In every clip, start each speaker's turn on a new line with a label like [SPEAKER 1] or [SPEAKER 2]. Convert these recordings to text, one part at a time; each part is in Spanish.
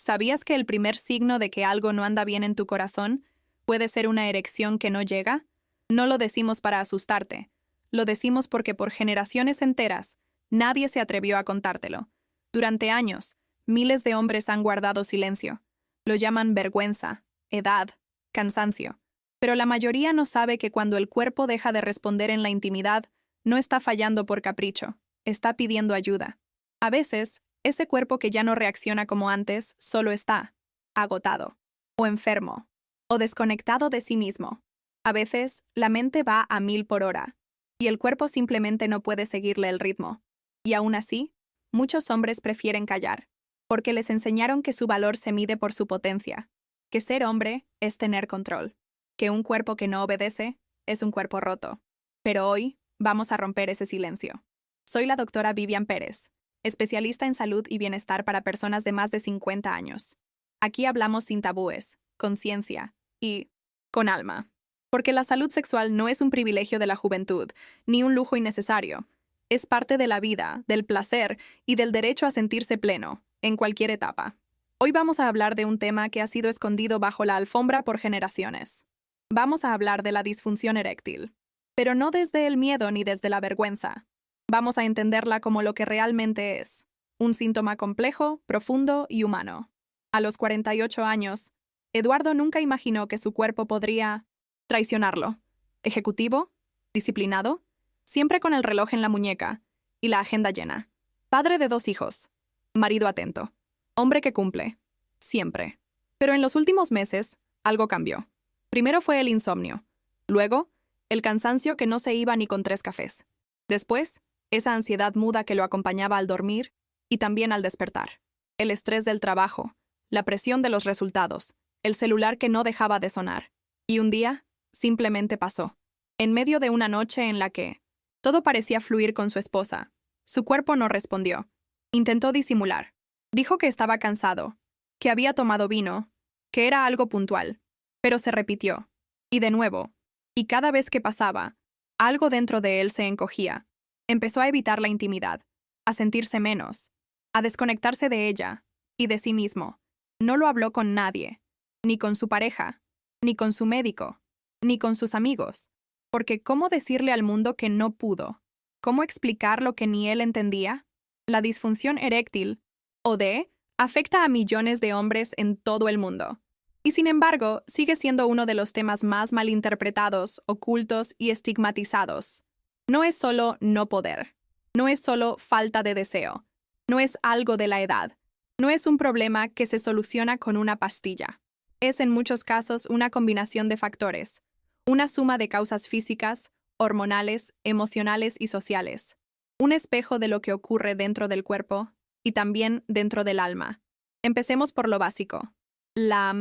[SPEAKER 1] ¿Sabías que el primer signo de que algo no anda bien en tu corazón puede ser una erección que no llega? No lo decimos para asustarte. Lo decimos porque por generaciones enteras nadie se atrevió a contártelo. Durante años, miles de hombres han guardado silencio. Lo llaman vergüenza, edad, cansancio. Pero la mayoría no sabe que cuando el cuerpo deja de responder en la intimidad, no está fallando por capricho, está pidiendo ayuda. A veces, ese cuerpo que ya no reacciona como antes solo está agotado, o enfermo, o desconectado de sí mismo. A veces, la mente va a 1000 por hora, y el cuerpo simplemente no puede seguirle el ritmo. Y aún así, muchos hombres prefieren callar, porque les enseñaron que su valor se mide por su potencia, que ser hombre es tener control, que un cuerpo que no obedece es un cuerpo roto. Pero hoy vamos a romper ese silencio. Soy la doctora Vivian Pérez, especialista en salud y bienestar para personas de más de 50 años. Aquí hablamos sin tabúes, con ciencia y con alma. Porque la salud sexual no es un privilegio de la juventud, ni un lujo innecesario. Es parte de la vida, del placer y del derecho a sentirse pleno, en cualquier etapa. Hoy vamos a hablar de un tema que ha sido escondido bajo la alfombra por generaciones. Vamos a hablar de la disfunción eréctil, pero no desde el miedo ni desde la vergüenza. Vamos a entenderla como lo que realmente es, un síntoma complejo, profundo y humano. A los 48 años, Eduardo nunca imaginó que su cuerpo podría traicionarlo. Ejecutivo, disciplinado, siempre con el reloj en la muñeca y la agenda llena. Padre de 2 hijos, marido atento, hombre que cumple, siempre. Pero en los últimos meses, algo cambió. Primero fue el insomnio, luego, el cansancio que no se iba ni con 3 cafés. Después, esa ansiedad muda que lo acompañaba al dormir y también al despertar. El estrés del trabajo, la presión de los resultados, el celular que no dejaba de sonar. Y un día, simplemente pasó. En medio de una noche en la que todo parecía fluir con su esposa, su cuerpo no respondió. Intentó disimular. Dijo que estaba cansado, que había tomado vino, que era algo puntual, pero se repitió. Y de nuevo, y cada vez que pasaba, algo dentro de él se encogía. Empezó a evitar la intimidad, a sentirse menos, a desconectarse de ella y de sí mismo. No lo habló con nadie, ni con su pareja, ni con su médico, ni con sus amigos, porque ¿cómo decirle al mundo que no pudo? ¿Cómo explicar lo que ni él entendía? La disfunción eréctil, o D, afecta a millones de hombres en todo el mundo. Y sin embargo, sigue siendo uno de los temas más malinterpretados, ocultos y estigmatizados. No es solo no poder, no es solo falta de deseo, no es algo de la edad, no es un problema que se soluciona con una pastilla. Es en muchos casos una combinación de factores, una suma de causas físicas, hormonales, emocionales y sociales, un espejo de lo que ocurre dentro del cuerpo y también dentro del alma. Empecemos por lo básico. La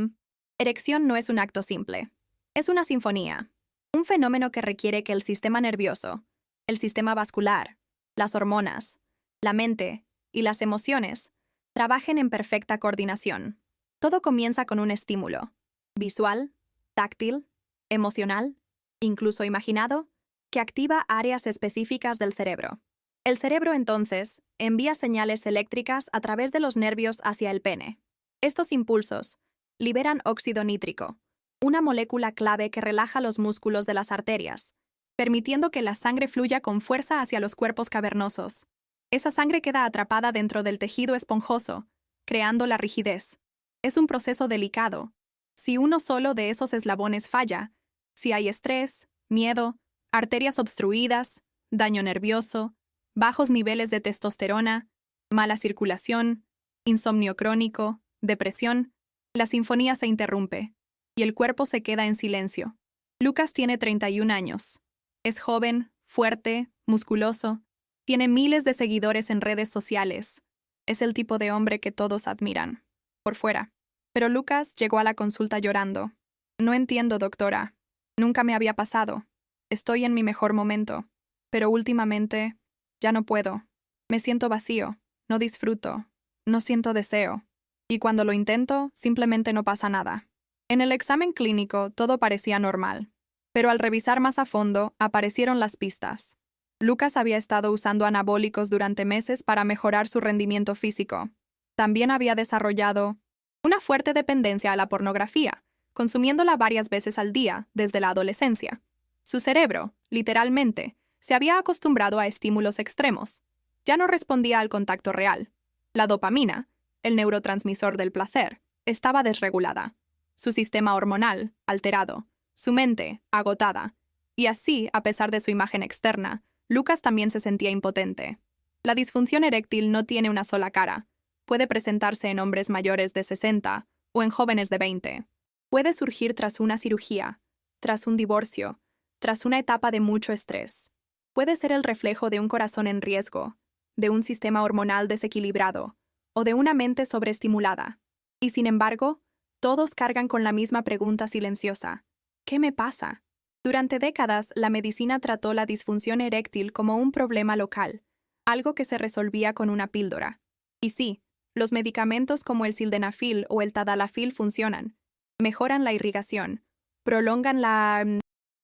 [SPEAKER 1] erección no es un acto simple, es una sinfonía, un fenómeno que requiere que el sistema nervioso, el sistema vascular, las hormonas, la mente y las emociones trabajen en perfecta coordinación. Todo comienza con un estímulo, visual, táctil, emocional, incluso imaginado, que activa áreas específicas del cerebro. El cerebro, entonces, envía señales eléctricas a través de los nervios hacia el pene. Estos impulsos liberan óxido nítrico, una molécula clave que relaja los músculos de las arterias, permitiendo que la sangre fluya con fuerza hacia los cuerpos cavernosos. Esa sangre queda atrapada dentro del tejido esponjoso, creando la rigidez. Es un proceso delicado. Si uno solo de esos eslabones falla, si hay estrés, miedo, arterias obstruidas, daño nervioso, bajos niveles de testosterona, mala circulación, insomnio crónico, depresión, la sinfonía se interrumpe y el cuerpo se queda en silencio. Lucas tiene 31 años. Es joven, fuerte, musculoso, tiene miles de seguidores en redes sociales. Es el tipo de hombre que todos admiran, por fuera. Pero Lucas llegó a la consulta llorando. No entiendo, doctora. Nunca me había pasado. Estoy en mi mejor momento. Pero últimamente, ya no puedo. Me siento vacío. No disfruto. No siento deseo. Y cuando lo intento, simplemente no pasa nada. En el examen clínico, todo parecía normal. Pero al revisar más a fondo, aparecieron las pistas. Lucas había estado usando anabólicos durante meses para mejorar su rendimiento físico. También había desarrollado Una fuerte dependencia a la pornografía, consumiéndola varias veces al día desde la adolescencia. Su cerebro, literalmente, se había acostumbrado a estímulos extremos. Ya no respondía al contacto real. La dopamina, el neurotransmisor del placer, estaba desregulada. Su sistema hormonal, alterado. Su mente, agotada. Y así, a pesar de su imagen externa, Lucas también se sentía impotente. La disfunción eréctil no tiene una sola cara. Puede presentarse en hombres mayores de 60 o en jóvenes de 20. Puede surgir tras una cirugía, tras un divorcio, tras una etapa de mucho estrés. Puede ser el reflejo de un corazón en riesgo, de un sistema hormonal desequilibrado o de una mente sobreestimulada. Y sin embargo, todos cargan con la misma pregunta silenciosa: ¿qué me pasa? Durante décadas, la medicina trató la disfunción eréctil como un problema local, algo que se resolvía con una píldora. Y sí, los medicamentos como el sildenafil o el tadalafil funcionan. Mejoran la irrigación, prolongan la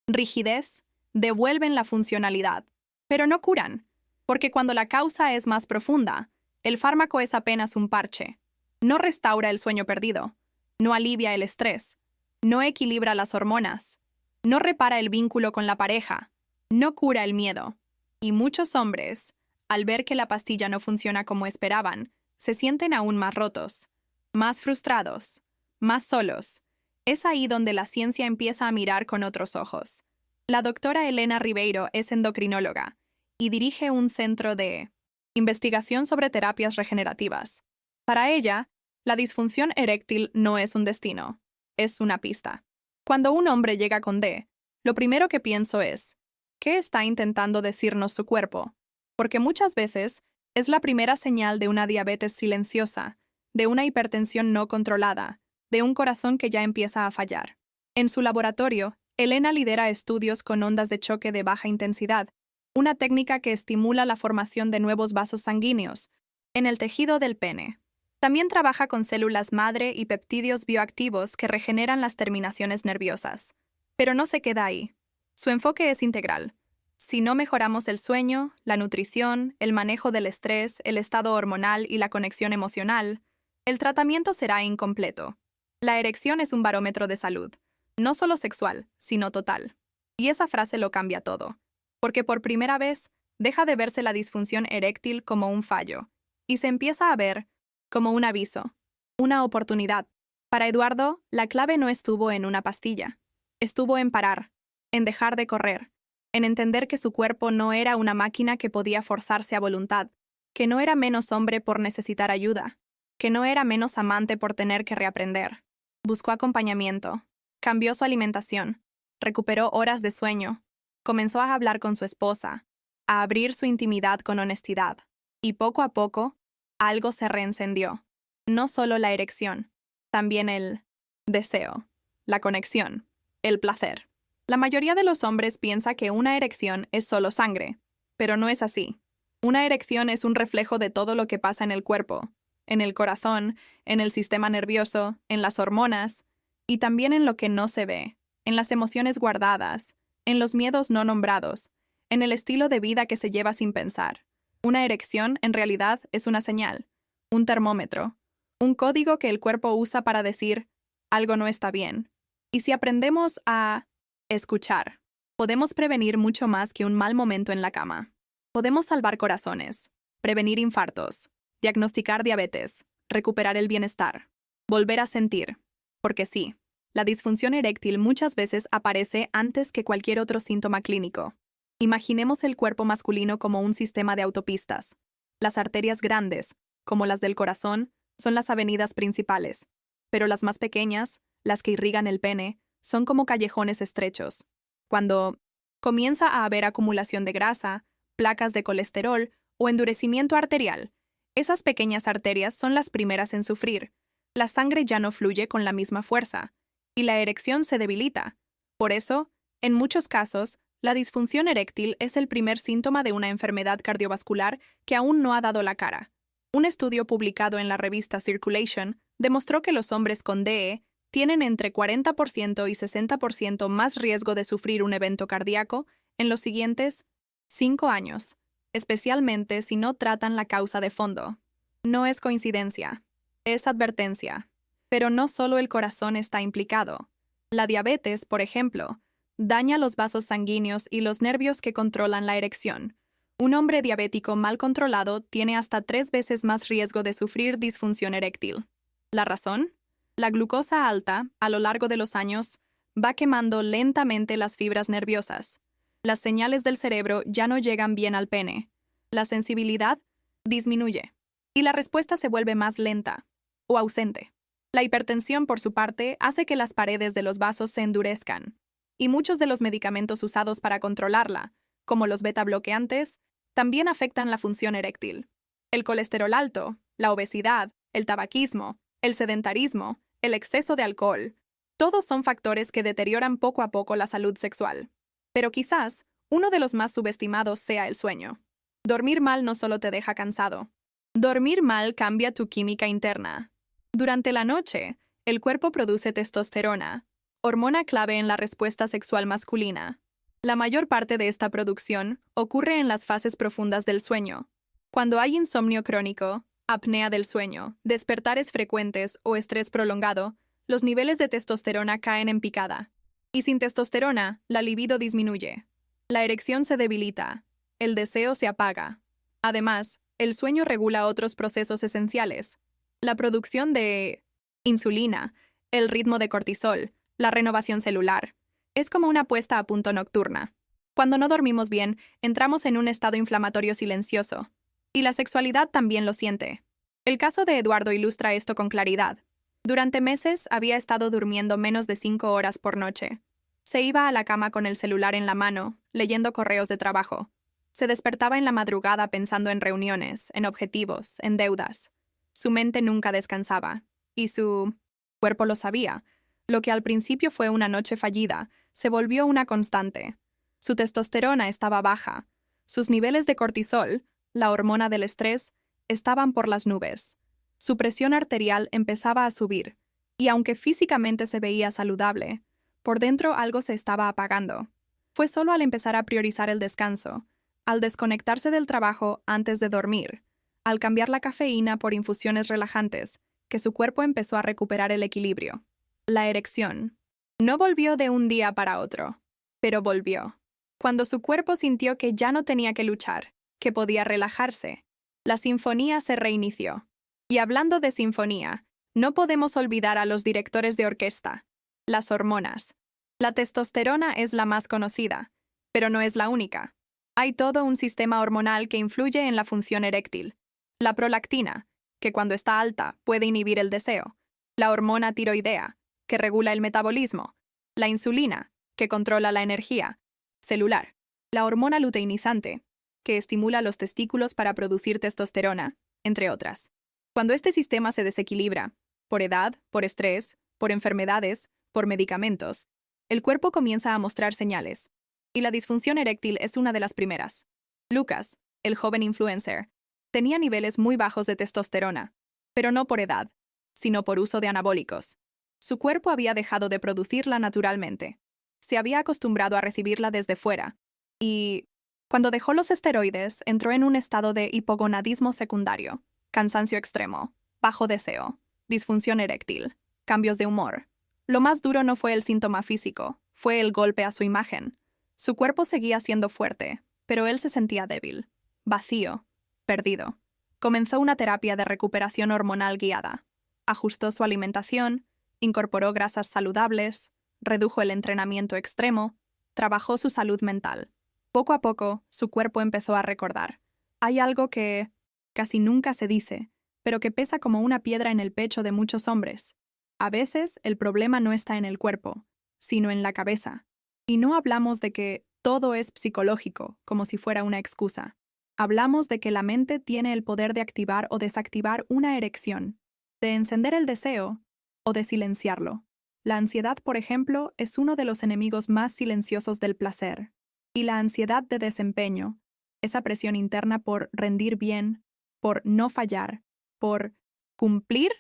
[SPEAKER 1] rigidez, devuelven la funcionalidad, pero no curan, porque cuando la causa es más profunda, el fármaco es apenas un parche. No restaura el sueño perdido, no alivia el estrés, no equilibra las hormonas, no repara el vínculo con la pareja, no cura el miedo. Y muchos hombres, al ver que la pastilla no funciona como esperaban, se sienten aún más rotos, más frustrados, más solos. Es ahí donde la ciencia empieza a mirar con otros ojos. La doctora Elena Ribeiro es endocrinóloga y dirige un centro de investigación sobre terapias regenerativas. Para ella, la disfunción eréctil no es un destino, es una pista. Cuando un hombre llega con D, lo primero que pienso es: ¿qué está intentando decirnos su cuerpo? Porque muchas veces es la primera señal de una diabetes silenciosa, de una hipertensión no controlada, de un corazón que ya empieza a fallar. En su laboratorio, Elena lidera estudios con ondas de choque de baja intensidad, una técnica que estimula la formación de nuevos vasos sanguíneos en el tejido del pene. También trabaja con células madre y peptidios bioactivos que regeneran las terminaciones nerviosas. Pero no se queda ahí. Su enfoque es integral. Si no mejoramos el sueño, la nutrición, el manejo del estrés, el estado hormonal y la conexión emocional, el tratamiento será incompleto. La erección es un barómetro de salud, no solo sexual, sino total. Y esa frase lo cambia todo, porque por primera vez deja de verse la disfunción eréctil como un fallo, y se empieza a ver como un aviso, una oportunidad. Para Eduardo, la clave no estuvo en una pastilla, estuvo en parar, en dejar de correr, en entender que su cuerpo no era una máquina que podía forzarse a voluntad, que no era menos hombre por necesitar ayuda, que no era menos amante por tener que reaprender. Buscó acompañamiento, cambió su alimentación, recuperó horas de sueño, comenzó a hablar con su esposa, a abrir su intimidad con honestidad, y poco a poco, algo se reencendió. No solo la erección, también el deseo, la conexión, el placer. La mayoría de los hombres piensa que una erección es solo sangre, pero no es así. Una erección es un reflejo de todo lo que pasa en el cuerpo, en el corazón, en el sistema nervioso, en las hormonas, y también en lo que no se ve, en las emociones guardadas, en los miedos no nombrados, en el estilo de vida que se lleva sin pensar. Una erección, en realidad, es una señal, un termómetro, un código que el cuerpo usa para decir: algo no está bien. Y si aprendemos a escuchar, podemos prevenir mucho más que un mal momento en la cama. Podemos salvar corazones, prevenir infartos, diagnosticar diabetes, recuperar el bienestar, volver a sentir. Porque sí, la disfunción eréctil muchas veces aparece antes que cualquier otro síntoma clínico. Imaginemos el cuerpo masculino como un sistema de autopistas. Las arterias grandes, como las del corazón, son las avenidas principales, pero las más pequeñas, las que irrigan el pene, son como callejones estrechos. Cuando comienza a haber acumulación de grasa, placas de colesterol o endurecimiento arterial, esas pequeñas arterias son las primeras en sufrir. La sangre ya no fluye con la misma fuerza, y la erección se debilita. Por eso, en muchos casos, la disfunción eréctil es el primer síntoma de una enfermedad cardiovascular que aún no ha dado la cara. Un estudio publicado en la revista Circulation demostró que los hombres con DE tienen entre 40% y 60% más riesgo de sufrir un evento cardíaco en los siguientes 5 años, especialmente si no tratan la causa de fondo. No es coincidencia, es advertencia. Pero no solo el corazón está implicado. La diabetes, por ejemplo, daña los vasos sanguíneos y los nervios que controlan la erección. Un hombre diabético mal controlado tiene hasta 3 veces más riesgo de sufrir disfunción eréctil. ¿La razón? La glucosa alta, a lo largo de los años, va quemando lentamente las fibras nerviosas. Las señales del cerebro ya no llegan bien al pene. La sensibilidad disminuye. Y la respuesta se vuelve más lenta o ausente. La hipertensión, por su parte, hace que las paredes de los vasos se endurezcan. Y muchos de los medicamentos usados para controlarla, como los beta-bloqueantes, también afectan la función eréctil. El colesterol alto, la obesidad, el tabaquismo, el sedentarismo, el exceso de alcohol, todos son factores que deterioran poco a poco la salud sexual. Pero quizás uno de los más subestimados sea el sueño. Dormir mal no solo te deja cansado. Dormir mal cambia tu química interna. Durante la noche, el cuerpo produce testosterona, hormona clave en la respuesta sexual masculina. La mayor parte de esta producción ocurre en las fases profundas del sueño. Cuando hay insomnio crónico, apnea del sueño, despertares frecuentes o estrés prolongado, los niveles de testosterona caen en picada. Y sin testosterona, la libido disminuye. La erección se debilita. El deseo se apaga. Además, el sueño regula otros procesos esenciales. La producción de insulina, el ritmo de cortisol, la renovación celular. Es como una puesta a punto nocturna. Cuando no dormimos bien, entramos en un estado inflamatorio silencioso. Y la sexualidad también lo siente. El caso de Eduardo ilustra esto con claridad. Durante meses había estado durmiendo menos de 5 horas por noche. Se iba a la cama con el celular en la mano, leyendo correos de trabajo. Se despertaba en la madrugada pensando en reuniones, en objetivos, en deudas. Su mente nunca descansaba. Y su cuerpo lo sabía. Lo que al principio fue una noche fallida, se volvió una constante. Su testosterona estaba baja. Sus niveles de cortisol, la hormona del estrés, estaban por las nubes. Su presión arterial empezaba a subir, y aunque físicamente se veía saludable, por dentro algo se estaba apagando. Fue solo al empezar a priorizar el descanso, al desconectarse del trabajo antes de dormir, al cambiar la cafeína por infusiones relajantes, que su cuerpo empezó a recuperar el equilibrio. La erección no volvió de un día para otro, pero volvió. Cuando su cuerpo sintió que ya no tenía que luchar, que podía relajarse, la sinfonía se reinició. Y hablando de sinfonía, no podemos olvidar a los directores de orquesta, las hormonas. La testosterona es la más conocida, pero no es la única. Hay todo un sistema hormonal que influye en la función eréctil. La prolactina, que cuando está alta puede inhibir el deseo. La hormona tiroidea, que regula el metabolismo. La insulina, que controla la energía celular. La hormona luteinizante, que estimula los testículos para producir testosterona, entre otras. Cuando este sistema se desequilibra, por edad, por estrés, por enfermedades, por medicamentos, el cuerpo comienza a mostrar señales. Y la disfunción eréctil es una de las primeras. Lucas, el joven influencer, tenía niveles muy bajos de testosterona, pero no por edad, sino por uso de anabólicos. Su cuerpo había dejado de producirla naturalmente. Se había acostumbrado a recibirla desde fuera. Y, cuando dejó los esteroides, entró en un estado de hipogonadismo secundario, cansancio extremo, bajo deseo, disfunción eréctil, cambios de humor. Lo más duro no fue el síntoma físico, fue el golpe a su imagen. Su cuerpo seguía siendo fuerte, pero él se sentía débil, vacío, perdido. Comenzó una terapia de recuperación hormonal guiada. Ajustó su alimentación, incorporó grasas saludables, redujo el entrenamiento extremo, trabajó su salud mental. Poco a poco, su cuerpo empezó a recordar. Hay algo que casi nunca se dice, pero que pesa como una piedra en el pecho de muchos hombres. A veces, el problema no está en el cuerpo, sino en la cabeza. Y no hablamos de que todo es psicológico, como si fuera una excusa. Hablamos de que la mente tiene el poder de activar o desactivar una erección, de encender el deseo o de silenciarlo. La ansiedad, por ejemplo, es uno de los enemigos más silenciosos del placer. Y la ansiedad de desempeño, esa presión interna por rendir bien, por no fallar, por cumplir,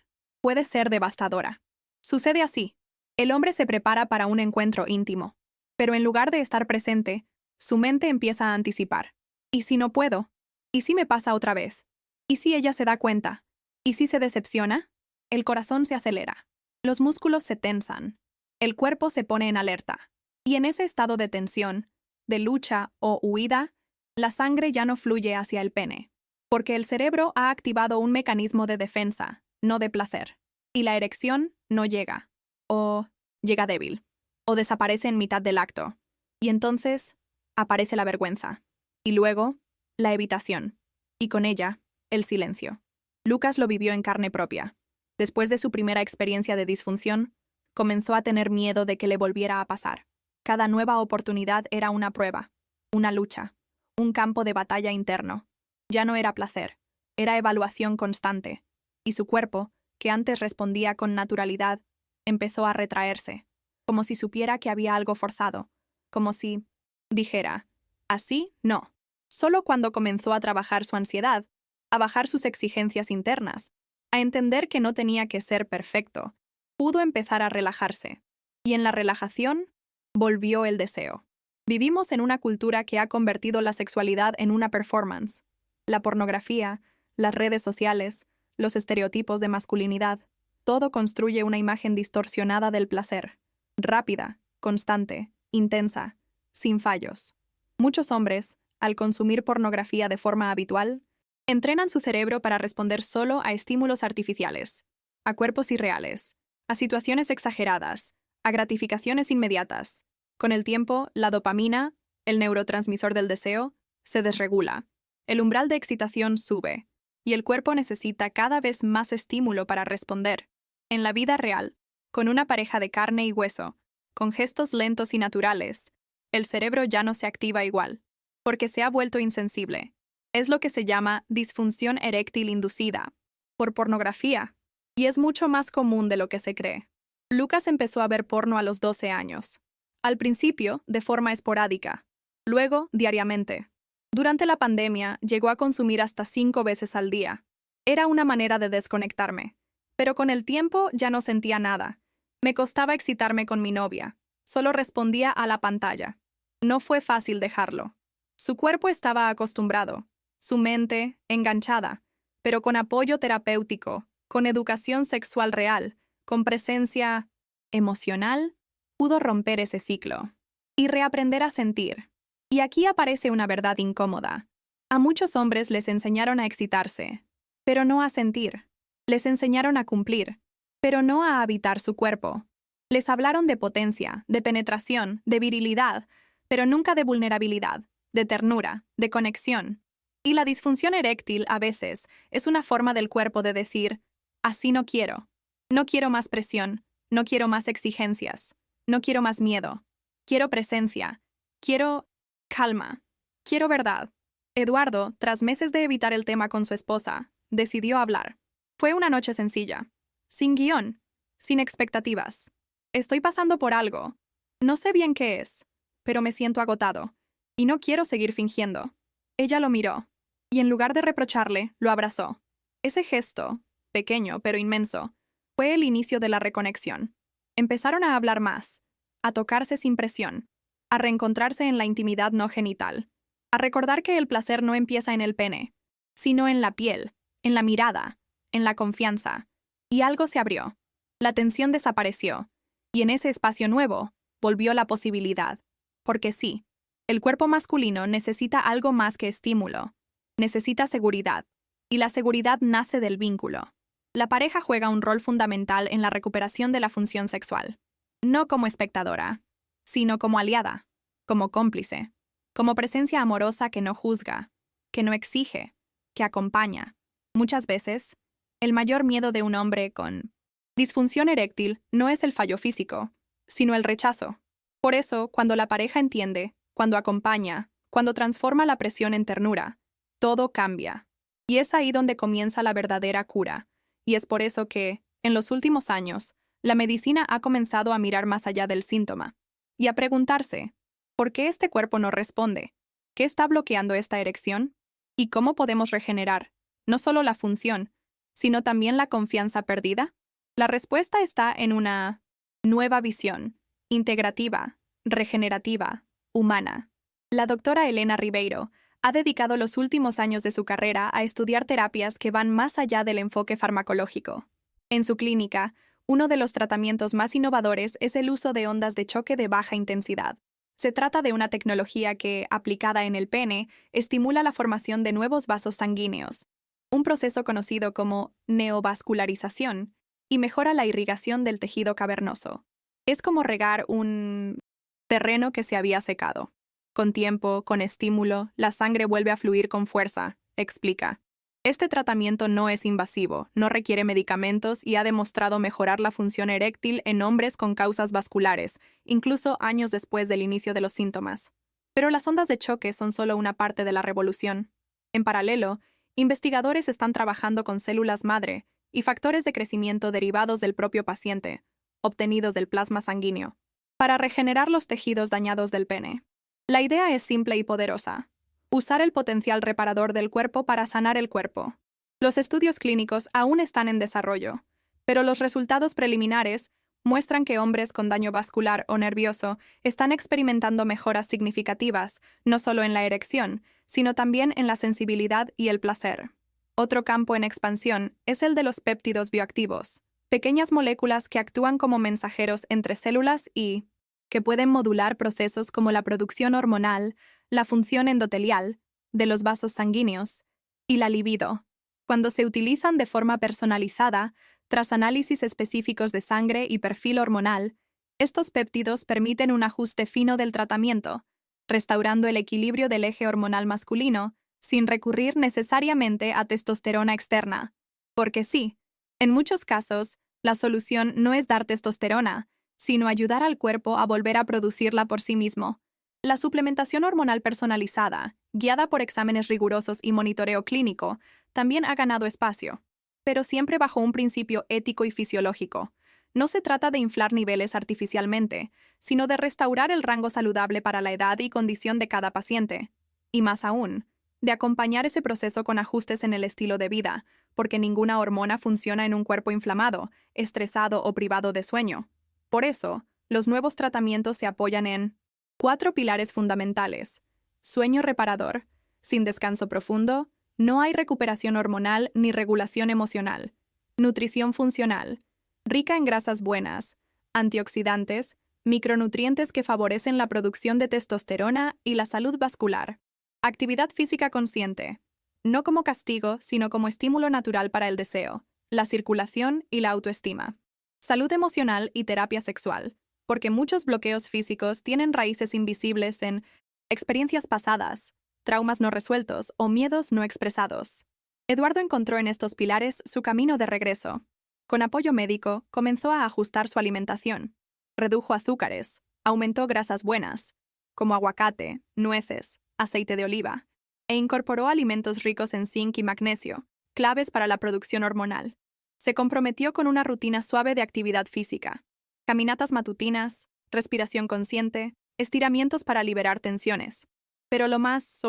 [SPEAKER 1] puede ser devastadora. Sucede así. El hombre se prepara para un encuentro íntimo, pero en lugar de estar presente, su mente empieza a anticipar. ¿Y si no puedo? ¿Y si me pasa otra vez? ¿Y si ella se da cuenta? ¿Y si se decepciona? El corazón se acelera. Los músculos se tensan, el cuerpo se pone en alerta. Y en ese estado de tensión, de lucha o huida, la sangre ya no fluye hacia el pene, porque el cerebro ha activado un mecanismo de defensa, no de placer, y la erección no llega, o llega débil, o desaparece en mitad del acto, y entonces aparece la vergüenza, y luego la evitación, y con ella el silencio. Lucas lo vivió en carne propia. Después de su primera experiencia de disfunción, comenzó a tener miedo de que le volviera a pasar. Cada nueva oportunidad era una prueba, una lucha, un campo de batalla interno. Ya no era placer, era evaluación constante, y su cuerpo, que antes respondía con naturalidad, empezó a retraerse, como si supiera que había algo forzado, como si dijera, así no. Solo cuando comenzó a trabajar su ansiedad, a bajar sus exigencias internas, a entender que no tenía que ser perfecto, pudo empezar a relajarse. Y en la relajación, volvió el deseo. Vivimos en una cultura que ha convertido la sexualidad en una performance. La pornografía, las redes sociales, los estereotipos de masculinidad, todo construye una imagen distorsionada del placer. Rápida, constante, intensa, sin fallos. Muchos hombres, al consumir pornografía de forma habitual, entrenan su cerebro para responder solo a estímulos artificiales, a cuerpos irreales, a situaciones exageradas, a gratificaciones inmediatas. Con el tiempo, la dopamina, el neurotransmisor del deseo, se desregula. El umbral de excitación sube, y el cuerpo necesita cada vez más estímulo para responder. En la vida real, con una pareja de carne y hueso, con gestos lentos y naturales, el cerebro ya no se activa igual, porque se ha vuelto insensible. Es lo que se llama disfunción eréctil inducida, por pornografía, y es mucho más común de lo que se cree. Lucas empezó a ver porno a los 12 años. Al principio, de forma esporádica, luego, diariamente. Durante la pandemia, llegó a consumir hasta 5 veces al día. Era una manera de desconectarme. Pero con el tiempo ya no sentía nada. Me costaba excitarme con mi novia. Solo respondía a la pantalla. No fue fácil dejarlo. Su cuerpo estaba acostumbrado, su mente enganchada, pero con apoyo terapéutico, con educación sexual real, con presencia emocional, pudo romper ese ciclo y reaprender a sentir. Y aquí aparece una verdad incómoda. A muchos hombres les enseñaron a excitarse, pero no a sentir. Les enseñaron a cumplir, pero no a habitar su cuerpo. Les hablaron de potencia, de penetración, de virilidad, pero nunca de vulnerabilidad, de ternura, de conexión. Y la disfunción eréctil, a veces, es una forma del cuerpo de decir, así no quiero. No quiero más presión, no quiero más exigencias, no quiero más miedo. Quiero presencia, quiero calma, quiero verdad. Eduardo, tras meses de evitar el tema con su esposa, decidió hablar. Fue una noche sencilla, sin guión, sin expectativas. Estoy pasando por algo. No sé bien qué es, pero me siento agotado, y no quiero seguir fingiendo. Ella lo miró, y en lugar de reprocharle, lo abrazó. Ese gesto, pequeño pero inmenso, fue el inicio de la reconexión. Empezaron a hablar más, a tocarse sin presión, a reencontrarse en la intimidad no genital, a recordar que el placer no empieza en el pene, sino en la piel, en la mirada, en la confianza. Y algo se abrió. La tensión desapareció, y en ese espacio nuevo volvió la posibilidad. Porque sí, el cuerpo masculino necesita algo más que estímulo. Necesita seguridad, y la seguridad nace del vínculo. La pareja juega un rol fundamental en la recuperación de la función sexual. No como espectadora, sino como aliada, como cómplice, como presencia amorosa que no juzga, que no exige, que acompaña. Muchas veces, el mayor miedo de un hombre con disfunción eréctil no es el fallo físico, sino el rechazo. Por eso, cuando la pareja entiende, cuando acompaña, cuando transforma la presión en ternura, todo cambia. Y es ahí donde comienza la verdadera cura. Y es por eso que, en los últimos años, la medicina ha comenzado a mirar más allá del síntoma y a preguntarse, ¿por qué este cuerpo no responde? ¿Qué está bloqueando esta erección? ¿Y cómo podemos regenerar, no solo la función, sino también la confianza perdida? La respuesta está en una nueva visión, integrativa, regenerativa, humana. La doctora Elena Ribeiro ha dedicado los últimos años de su carrera a estudiar terapias que van más allá del enfoque farmacológico. En su clínica, Uno de los tratamientos más innovadores es el uso de ondas de choque de baja intensidad. Se trata de una tecnología que, aplicada en el pene, estimula la formación de nuevos vasos sanguíneos, un proceso conocido como neovascularización, y mejora la irrigación del tejido cavernoso. Es como regar un terreno que se había secado. Con tiempo, con estímulo, la sangre vuelve a fluir con fuerza, explica. Este tratamiento no es invasivo, no requiere medicamentos y ha demostrado mejorar la función eréctil en hombres con causas vasculares, incluso años después del inicio de los síntomas. Pero las ondas de choque son solo una parte de la revolución. En paralelo, investigadores están trabajando con células madre y factores de crecimiento derivados del propio paciente, obtenidos del plasma sanguíneo, para regenerar los tejidos dañados del pene. La idea es simple y poderosa: usar el potencial reparador del cuerpo para sanar el cuerpo. Los estudios clínicos aún están en desarrollo, pero los resultados preliminares muestran que hombres con daño vascular o nervioso están experimentando mejoras significativas, no solo en la erección, sino también en la sensibilidad y el placer. Otro campo en expansión es el de los péptidos bioactivos, pequeñas moléculas que actúan como mensajeros entre células y que pueden modular procesos como la producción hormonal, la función endotelial de los vasos sanguíneos y la libido. Cuando se utilizan de forma personalizada, tras análisis específicos de sangre y perfil hormonal, estos péptidos permiten un ajuste fino del tratamiento, restaurando el equilibrio del eje hormonal masculino sin recurrir necesariamente a testosterona externa. Porque sí, en muchos casos, la solución no es dar testosterona, sino ayudar al cuerpo a volver a producirla por sí mismo. La suplementación hormonal personalizada, guiada por exámenes rigurosos y monitoreo clínico, también ha ganado espacio, pero siempre bajo un principio ético y fisiológico. No se trata de inflar niveles artificialmente, sino de restaurar el rango saludable para la edad y condición de cada paciente. Y más aún, de acompañar ese proceso con ajustes en el estilo de vida, porque ninguna hormona funciona en un cuerpo inflamado, estresado o privado de sueño. Por eso, los nuevos tratamientos se apoyan en 4 pilares fundamentales. Sueño reparador. Sin descanso profundo, no hay recuperación hormonal ni regulación emocional. Nutrición funcional. Rica en grasas buenas, antioxidantes, micronutrientes que favorecen la producción de testosterona y la salud vascular. Actividad física consciente. No como castigo, sino como estímulo natural para el deseo, la circulación y la autoestima. Salud emocional y terapia sexual, porque muchos bloqueos físicos tienen raíces invisibles en experiencias pasadas, traumas no resueltos o miedos no expresados. Eduardo encontró en estos pilares su camino de regreso. Con apoyo médico, comenzó a ajustar su alimentación. Redujo azúcares, aumentó grasas buenas, como aguacate, nueces, aceite de oliva, e incorporó alimentos ricos en zinc y magnesio, claves para la producción hormonal. Se comprometió con una rutina suave de actividad física, caminatas matutinas, respiración consciente, estiramientos para liberar tensiones. Pero lo más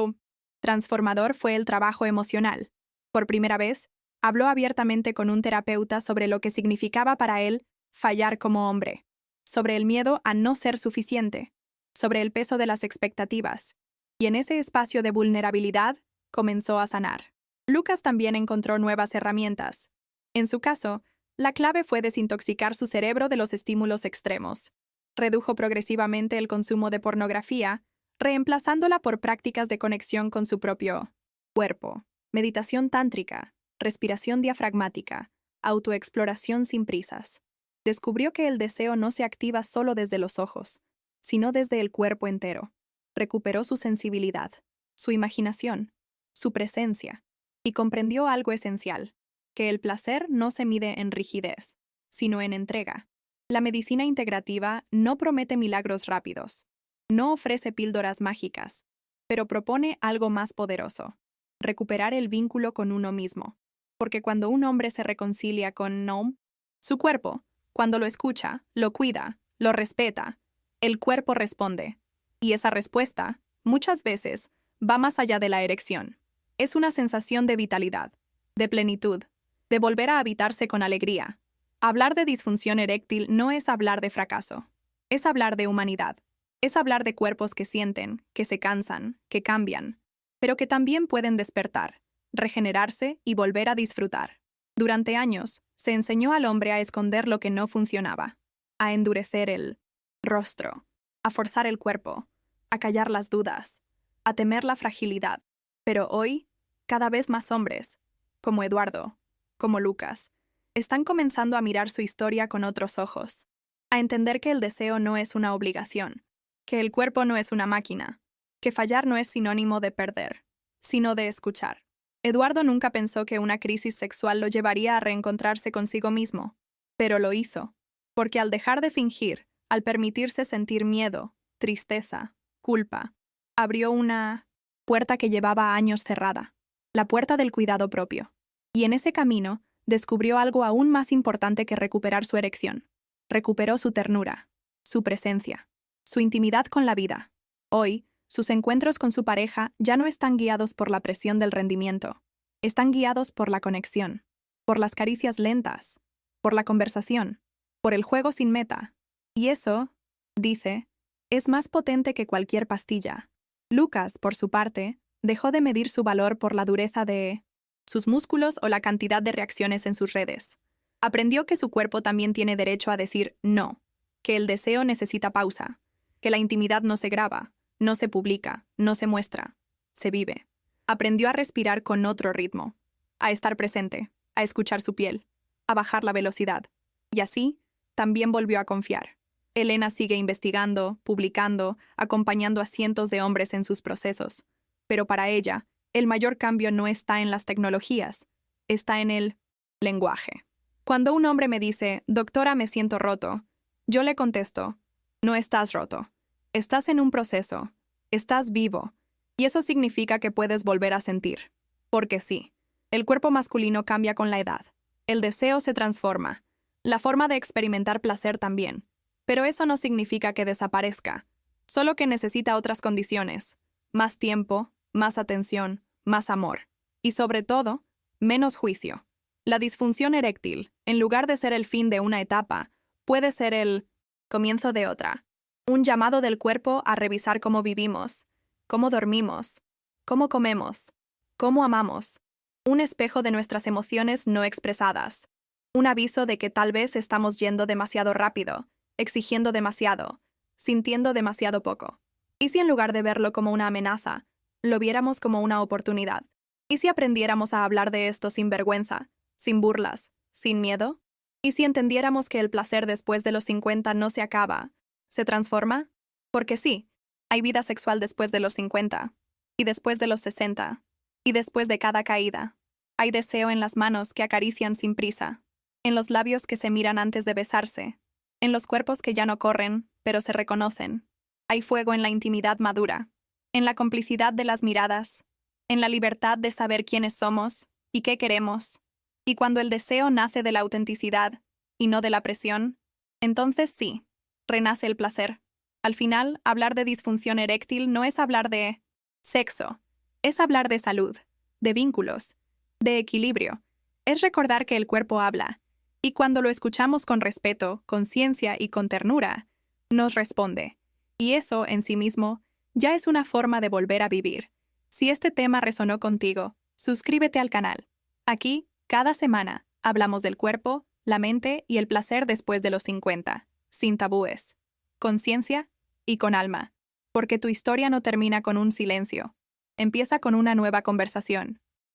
[SPEAKER 1] transformador fue el trabajo emocional. Por primera vez, habló abiertamente con un terapeuta sobre lo que significaba para él fallar como hombre, sobre el miedo a no ser suficiente, sobre el peso de las expectativas, y en ese espacio de vulnerabilidad comenzó a sanar. Lucas también encontró nuevas herramientas. En su caso, la clave fue desintoxicar su cerebro de los estímulos extremos. Redujo progresivamente el consumo de pornografía, reemplazándola por prácticas de conexión con su propio cuerpo, meditación tántrica, respiración diafragmática, autoexploración sin prisas. Descubrió que el deseo no se activa solo desde los ojos, sino desde el cuerpo entero. Recuperó su sensibilidad, su imaginación, su presencia, y comprendió algo esencial, que el placer no se mide en rigidez, sino en entrega. La medicina integrativa no promete milagros rápidos, no ofrece píldoras mágicas, pero propone algo más poderoso: recuperar el vínculo con uno mismo. Porque cuando un hombre se reconcilia con su cuerpo, cuando lo escucha, lo cuida, lo respeta, el cuerpo responde. Y esa respuesta, muchas veces, va más allá de la erección. Es una sensación de vitalidad, de plenitud, de volver a habitarse con alegría. Hablar de disfunción eréctil no es hablar de fracaso, es hablar de humanidad. Es hablar de cuerpos que sienten, que se cansan, que cambian, pero que también pueden despertar, regenerarse y volver a disfrutar. Durante años, se enseñó al hombre a esconder lo que no funcionaba, a endurecer el rostro, a forzar el cuerpo, a callar las dudas, a temer la fragilidad. Pero hoy, cada vez más hombres, como Eduardo, como Lucas, están comenzando a mirar su historia con otros ojos, a entender que el deseo no es una obligación, que el cuerpo no es una máquina, que fallar no es sinónimo de perder, sino de escuchar. Eduardo nunca pensó que una crisis sexual lo llevaría a reencontrarse consigo mismo, pero lo hizo, porque al dejar de fingir, al permitirse sentir miedo, tristeza, culpa, abrió una puerta que llevaba años cerrada, la puerta del cuidado propio. Y en ese camino, descubrió algo aún más importante que recuperar su erección. Recuperó su ternura, su presencia, su intimidad con la vida. Hoy, sus encuentros con su pareja ya no están guiados por la presión del rendimiento. Están guiados por la conexión, por las caricias lentas, por la conversación, por el juego sin meta. Y eso, dice, es más potente que cualquier pastilla. Lucas, por su parte, dejó de medir su valor por la dureza de sus músculos o la cantidad de reacciones en sus redes. Aprendió que su cuerpo también tiene derecho a decir no, que el deseo necesita pausa, que la intimidad no se graba, no se publica, no se muestra, se vive. Aprendió a respirar con otro ritmo, a estar presente, a escuchar su piel, a bajar la velocidad. Y así, también volvió a confiar. Elena sigue investigando, publicando, acompañando a cientos de hombres en sus procesos. Pero para ella, el mayor cambio no está en las tecnologías, está en el lenguaje. Cuando un hombre me dice, doctora, me siento roto, yo le contesto, no estás roto. Estás en un proceso, estás vivo, y eso significa que puedes volver a sentir. Porque sí, el cuerpo masculino cambia con la edad, el deseo se transforma, la forma de experimentar placer también, pero eso no significa que desaparezca, solo que necesita otras condiciones, más tiempo, más atención, más amor, y sobre todo, menos juicio. La disfunción eréctil, en lugar de ser el fin de una etapa, puede ser el comienzo de otra. Un llamado del cuerpo a revisar cómo vivimos, cómo dormimos, cómo comemos, cómo amamos. Un espejo de nuestras emociones no expresadas. Un aviso de que tal vez estamos yendo demasiado rápido, exigiendo demasiado, sintiendo demasiado poco. ¿Y si en lugar de verlo como una amenaza, lo viéramos como una oportunidad? ¿Y si aprendiéramos a hablar de esto sin vergüenza, sin burlas, sin miedo? ¿Y si entendiéramos que el placer después de los 50 no se acaba, se transforma? Porque sí, hay vida sexual después de los 50, y después de los 60, y después de cada caída. Hay deseo en las manos que acarician sin prisa, en los labios que se miran antes de besarse, en los cuerpos que ya no corren, pero se reconocen. Hay fuego en la intimidad madura, en la complicidad de las miradas, en la libertad de saber quiénes somos y qué queremos. Y cuando el deseo nace de la autenticidad y no de la presión, entonces sí, renace el placer. Al final, hablar de disfunción eréctil no es hablar de sexo, es hablar de salud, de vínculos, de equilibrio. Es recordar que el cuerpo habla, y cuando lo escuchamos con respeto, conciencia y con ternura, nos responde. Y eso, en sí mismo, ya es una forma de volver a vivir. Si este tema resonó contigo, suscríbete al canal. Aquí, cada semana, hablamos del cuerpo, la mente y el placer después de los 50, sin tabúes, con ciencia y con alma, porque tu historia no termina con un silencio, empieza con una nueva conversación.